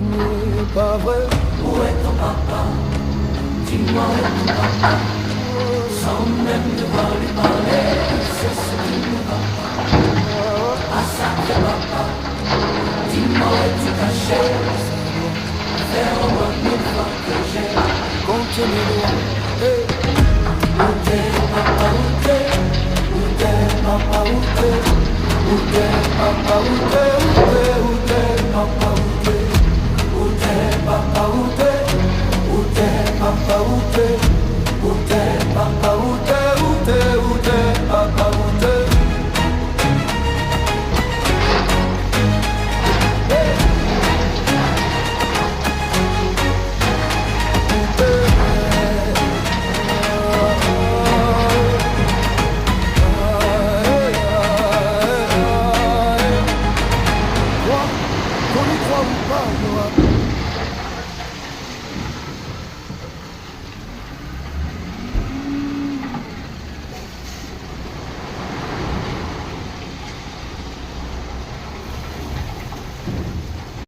panier, pas vrai. Où est ton papa? Dis-moi où est ton papa? Sans même devoir lui parler, c'est ce qui ne va pas. Ah sacré papa, dis-moi où es-tu caché? Faire au moins mille fois que j'ai compté mes doigts. Hey. Où t'es papa, où t'es? Où t'es papa, où t'es? Où t'es papa, où t'es? Où t'es papa, où t'es? Où t'es papa, où t'es? Où t'es papa, où t'es?